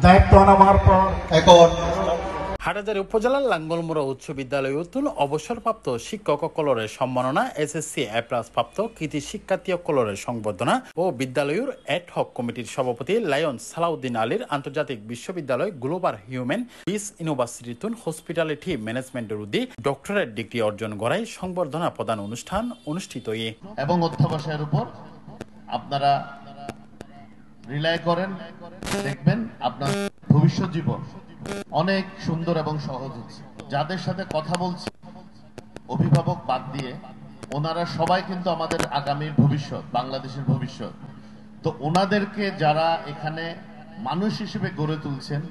দায়িত্ব নেওয়ার পর এখন হাটহাজারী উপজেলার লাঙ্গলমুড়া উচ্চ বিদ্যালয় উত্তোলন অবসরপ্রাপ্ত শিক্ষক কলরের সম্মাননা এসএসসি এ+ প্রাপ্ত কৃতি শিক্ষার্থী কলরের সংবর্ধনা ও বিদ্যালয়ের অ্যাডহক কমিটির সভাপতি লায়ন সালাউদ্দিন আলীর আন্তর্জাতিক বিশ্ববিদ্যালয় গ্লোবাল হিউম্যান পিস ইউনিভার্সিটিতুন হসপিটালিটি ম্যানেজমেন্টের উদ্দি ডক্টরেট ডিগ্রি অর্জন করায় সংবর্ধনা প্রদান অনুষ্ঠান অনুষ্ঠিত এবং অধ্যাবসায়ের উপর আপনারা রিলাই করেন, দেখবেন আপনার ভবিষ্যৎ জীবন অনেক সুন্দর এবং সহজ হচ্ছে। যাদের সাথে কথা বলছি অভিভাবক বাদ দিয়ে, ওনারা সবাই কিন্তু আমাদের আগামীর ভবিষ্যৎ, বাংলাদেশের ভবিষ্যৎ। তো ওনাদেরকে যারা এখানে মানুষ হিসেবে গড়ে তুলছেন,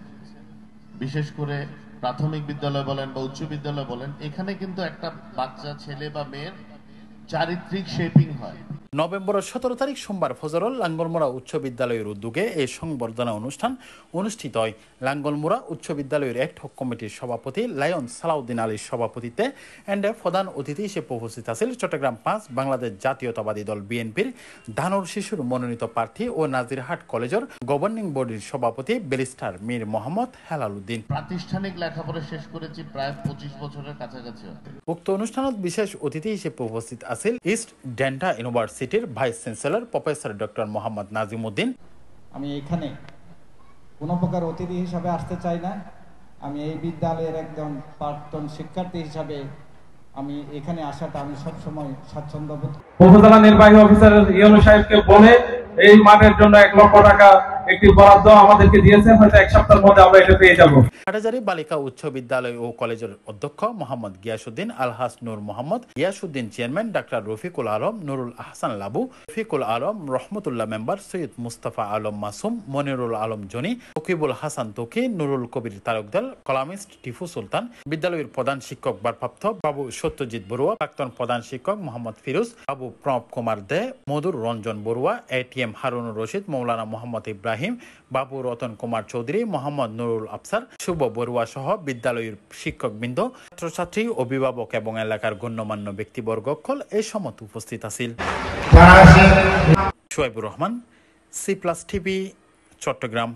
বিশেষ করে প্রাথমিক বিদ্যালয় বলেন বা উচ্চ বিদ্যালয় বলেন, এখানে কিন্তু একটা বাচ্চা ছেলে বা মেয়ের চারিত্রিক শেপিং হয়। নভেম্বরের 17 তারিখ সোমবার ফজরল লাঙ্গলমুড়া উচ্চ বিদ্যালয়ের উদ্যোগে এই সংবর্ধনা অনুষ্ঠান অনুষ্ঠিত হয়। লাঙ্গলমুড়া উচ্চ বিদ্যালয়ের অ্যাডহক কমিটির সভাপতি লায়ন সালাউদ্দিন আলীর সভাপতিত্বে প্রধান অতিথি হিসেবে উপস্থিত আছেন চট্টগ্রাম 5 বাংলাদেশ জাতীয়তাবাদী দল বিএনপির ধানর শিশুর মনোনীত প্রার্থী ও নাজিরহাট কলেজের গভর্নিং বডির সভাপতি ব্যারিস্টার মীর মোহাম্মদ হেলাল উদ্দিন। প্রাতিষ্ঠানিক লেখাপড়া শেষ করেছি প্রায় 25 বছরের কাছাকাছি। উক্ত অনুষ্ঠানত বিশেষ অতিথি হিসেবে উপস্থিত আছেন ইস্ট ডেল্টা ইউনিভার্সিটির vice chancellor professor doctor Mohammad Nazim Uddin. আমি এখানে কোনো প্রকার অতিথি হিসাবে আসতে চাই না। আমি এই বিদ্যালয়ের একজন প্রাক্তন শিক্ষার্থী হিসাবে আমি এখানে আসাটা আমি সবসময় স্বাচ্ছন্দ্য বোধ। উপজেলা নির্বাহী অফিসার ইউনূস সাহেবকে বলে এই মাঠের জন্য 1 লক্ষ টাকা একটি বরাদ্দ আমাদেরকে দিয়েছেন, হয়তো 1 সপ্তাহের মধ্যে আমরা এটা পেয়ে যাব। হাটহাজারী বালিকা উচ্চ বিদ্যালয় ও কলেজের অধ্যক্ষ মোহাম্মদ গিয়াসউদ্দিন আলহাস নূর মোহাম্মদ গিয়াসউদ্দিন, চেয়ারম্যান ডাক্তার রফিকুল আলম, নুরুল আহসান লাবু, রফিকুল আলম রহমতুল্লাহ member, Syed Mustafa Alam Masum, Monirul Alam Johnny, Rakibul Hasan Taqi, Nurul Kabir Talukdar, columnist Tipu Sultan, বিদ্যালয়ের প্রধান শিক্ষক ভারপ্রাপ্ত বাবু সত্যজিৎ বড়ুয়া, প্রাক্তন প্রধান শিক্ষক মোহাম্মদ ফিরোজ, বাবু প্রণব কুমার দে, মধুর রঞ্জন বড়ুয়া, এটিএম হারুনুর রশিদ, মৌলানা মোহাম্মদ ইব্রাহিম, বাবু রতন কুমার চৌধুরী, মোহাম্মদ নুরুল আফসার, শুভ বড়ুয়া সহ বিদ্যালয়ের শিক্ষকবৃন্দ, ছাত্রছাত্রী, অভিভাবক এবং এলাকার গণ্যমান্য ব্যক্তিবর্গ এই সমত উপস্থিত আছেন। Shoebur Rahman, C+ TV, Chittagong.